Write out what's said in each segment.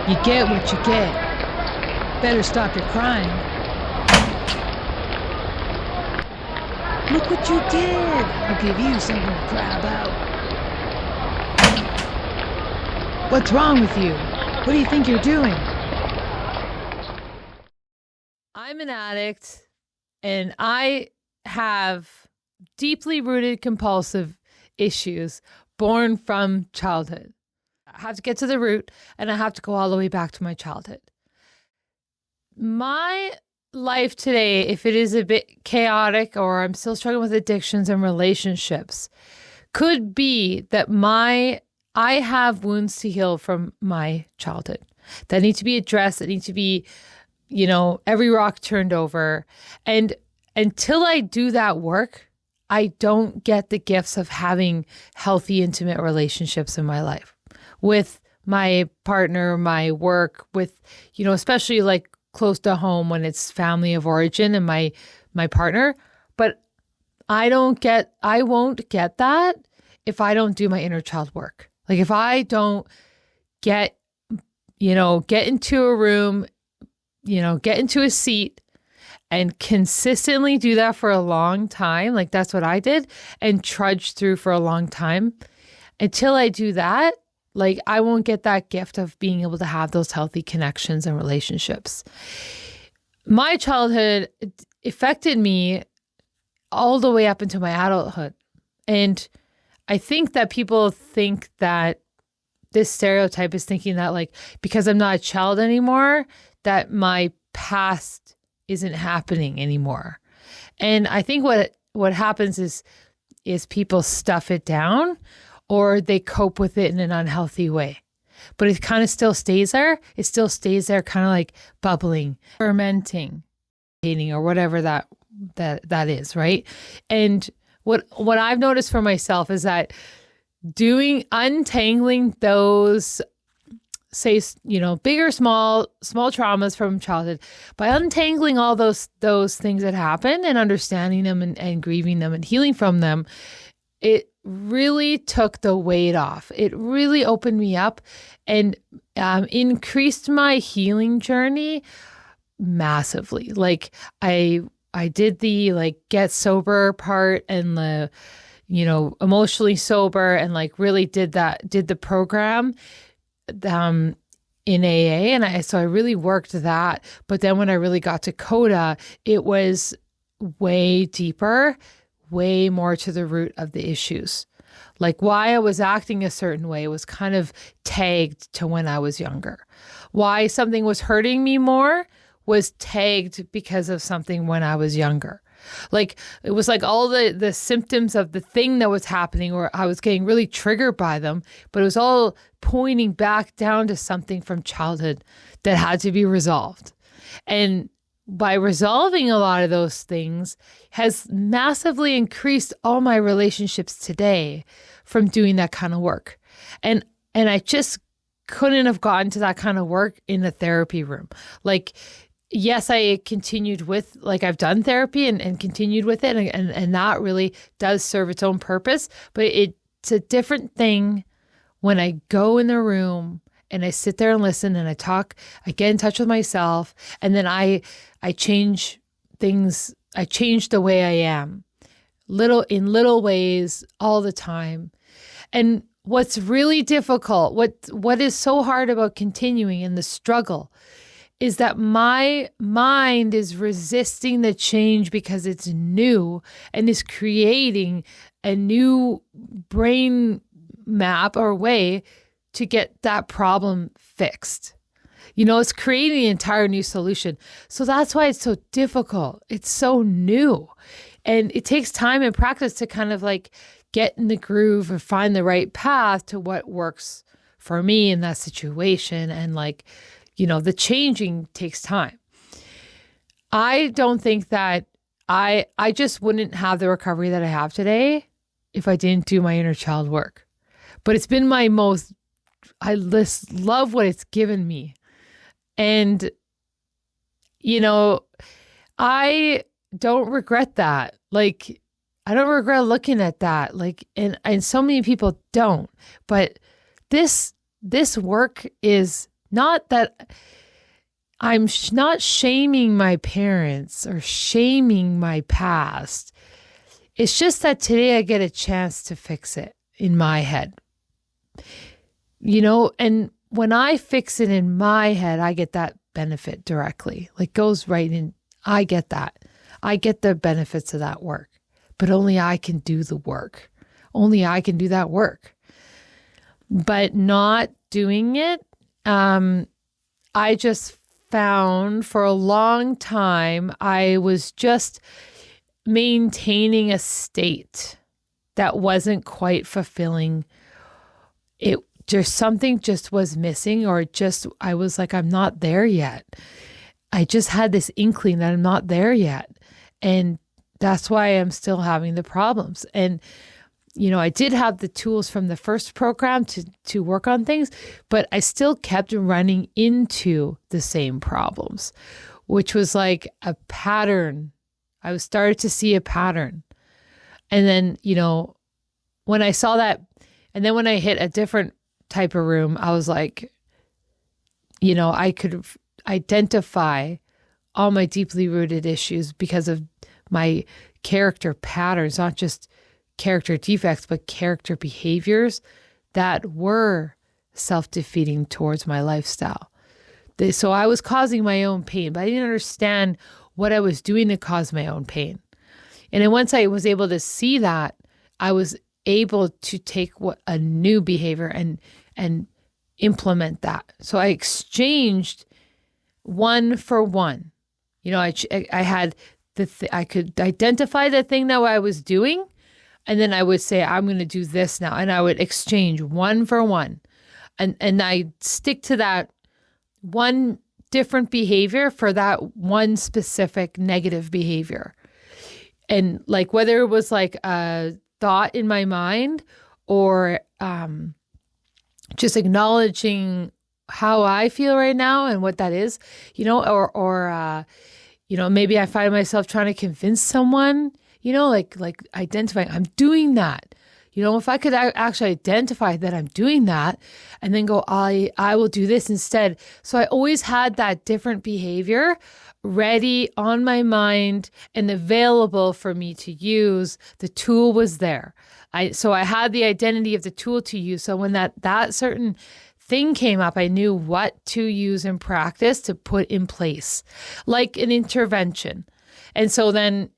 You get what you get. Better stop your crying. Look what you did. I'll give you something to cry about. What's wrong with you? What do you think you're doing? I'm an addict, and I have deeply rooted compulsive issues born from childhood. I have to get to the root, and I have to go all the way back to my childhood. My life today, if it is a bit chaotic or I'm still struggling with addictions and relationships, could be that I have wounds to heal from my childhood that need to be addressed, that need to be, every rock turned over. And until I do that work, I don't get the gifts of having healthy, intimate relationships in my life with my partner, my work, with, especially like close to home when it's family of origin and my partner. But I won't get that if I don't do my inner child work. Like if I don't get into a room, get into a seat and consistently do that for a long time, like that's what I did, and trudge through for a long time. Until I do that, like I won't get that gift of being able to have those healthy connections and relationships. My childhood affected me all the way up into my adulthood. And I think that people think that this stereotype is thinking that like, because I'm not a child anymore, that my past isn't happening anymore. And I think what happens is people stuff it down or they cope with it in an unhealthy way. But it kind of still stays there. It still stays there kind of like bubbling, fermenting, or whatever that is, right? And what I've noticed for myself is that untangling those, say, big or small traumas from childhood, by untangling all those things that happen and understanding them and grieving them and healing from them, it really took the weight off. It really opened me up and increased my healing journey massively. Like I did the like get sober part and the, emotionally sober, and like really did the program in AA. And so I really worked that. But then when I really got to CODA, it was way deeper, way more to the root of the issues. Like why I was acting a certain way was kind of tagged to when I was younger. Why something was hurting me more was tagged because of something when I was younger. Like it was like all the symptoms of the thing that was happening, or I was getting really triggered by them, but it was all pointing back down to something from childhood that had to be resolved. And by resolving a lot of those things has massively increased all my relationships today from doing that kind of work. And I just couldn't have gotten to that kind of work in a therapy room. Like, yes, I continued with, like I've done therapy and continued with it. And that really does serve its own purpose. But it's a different thing when I go in the room and I sit there and listen and I talk, I get in touch with myself. And then I change things. I change the way I am in little ways all the time. And what's really difficult, what is so hard about continuing in the struggle is that my mind is resisting the change because it's new and is creating a new brain map or way to get that problem fixed. It's creating an entire new solution. So that's why it's so difficult. It's so new. And it takes time and practice to kind of like get in the groove or find the right path to what works for me in that situation. And like, the changing takes time. I don't think that I just wouldn't have the recovery that I have today if I didn't do my inner child work. But it's been I love what it's given me. And, I don't regret that. Like, I don't regret looking at that. Like, and so many people don't. But this work is Not that I'm not shaming my parents or shaming my past. It's just that today I get a chance to fix it in my head. And when I fix it in my head, I get that benefit directly. Like goes right in. I get that. I get the benefits of that work, but only I can do the work. Only I can do that work. But not doing it, I just found for a long time, I was just maintaining a state that wasn't quite fulfilling. Just something just was missing, or I was like, I'm not there yet. I just had this inkling that I'm not there yet. And that's why I'm still having the problems. And, I did have the tools from the first program to work on things, but I still kept running into the same problems, which was like a pattern. I was started to see a pattern. And then, when I saw that, and then when I hit a different type of room, I was like, I could identify all my deeply rooted issues because of my character patterns, not just character defects, but character behaviors that were self-defeating towards my lifestyle. So I was causing my own pain, but I didn't understand what I was doing to cause my own pain. And then once I was able to see that, I was able to take a new behavior and implement that. So I exchanged one for one. I had I could identify the thing that I was doing, and then I would say, I'm going to do this now. And I would exchange one for one. And I stick to that one different behavior for that one specific negative behavior. And like, whether it was like a thought in my mind or just acknowledging how I feel right now and what that is, or maybe I find myself trying to convince someone, like identifying, I'm doing that. If I could actually identify that I'm doing that and then go, I will do this instead. So I always had that different behavior ready on my mind and available for me to use. The tool was there. So I had the identity of the tool to use. So when that certain thing came up, I knew what to use in practice to put in place, like an intervention. And so then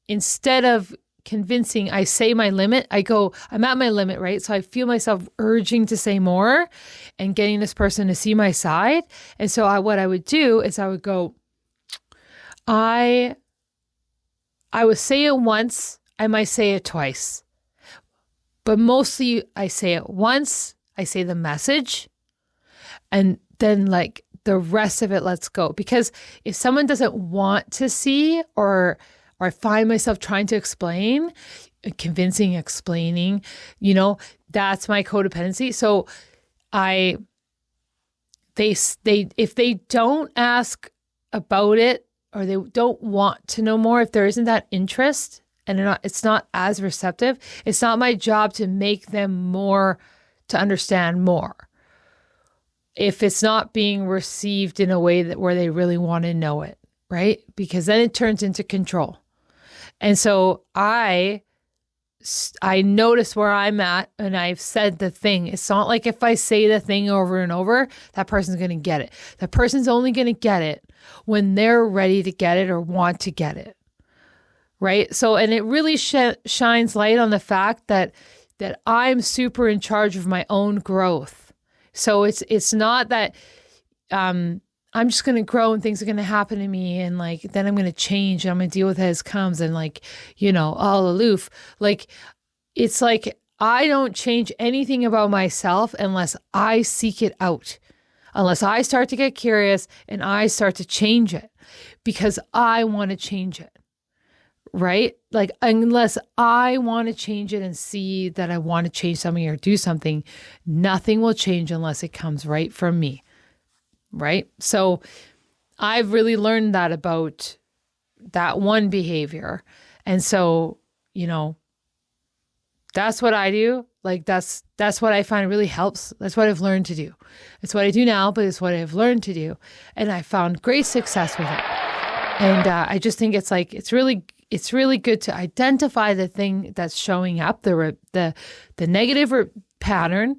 instead of convincing, I say my limit, I go, I'm at my limit, right? So I feel myself urging to say more and getting this person to see my side. And so what I would do is I would go, I would say it once, I might say it twice, but mostly I say it once, I say the message, and then like the rest of it, let's go. Because if someone doesn't want to see, or I find myself trying to explain, convincing, explaining, that's my codependency. So if they don't ask about it, or they don't want to know more, if there isn't that interest and it's not as receptive, it's not my job to make them to understand more. If it's not being received in a way where they really want to know it, right? Because then it turns into control. And so I notice where I'm at, and I've said the thing. It's not like if I say the thing over and over, that person's going to get it. That person's only going to get it when they're ready to get it or want to get it, right? So, and it really shines light on the fact that I'm super in charge of my own growth. So it's not that I'm just going to grow and things are going to happen to me, and like then I'm going to change and I'm going to deal with it as comes, and like, all aloof. Like, it's like I don't change anything about myself unless I seek it out, unless I start to get curious and I start to change it because I want to change it, right? Like, unless I want to change it and see that I want to change something or do something, nothing will change unless it comes right from me. Right? So I've really learned that about that one behavior. And so, that's what I do. Like that's what I find really helps. That's what I've learned to do. It's what I do now, but it's what I've learned to do. And I found great success with it. And I just think it's really good to identify the thing that's showing up, the negative pattern,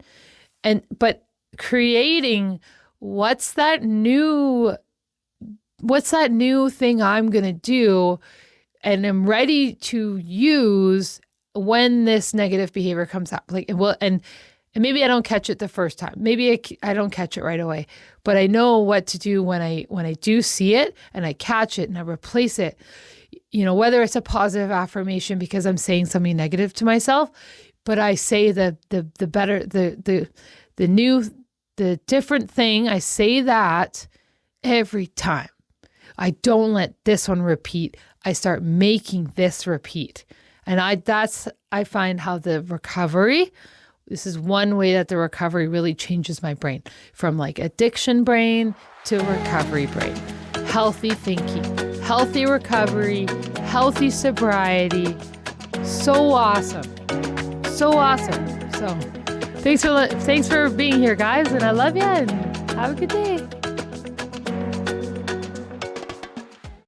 but creating what's that new thing I'm going to do and am ready to use when this negative behavior comes up. And maybe I don't catch it the first time. Maybe I don't catch it right away, but I know what to do when I do see it and I catch it and I replace it. Whether it's a positive affirmation because I'm saying something negative to myself, but I say the different thing. I say that every time. I don't let this one repeat. I start making this repeat. And I find how the recovery, this is one way that the recovery really changes my brain from like addiction brain to recovery brain. Healthy thinking, healthy recovery, healthy sobriety. So awesome. So awesome. So thanks for being here, guys. And I love you and have a good day.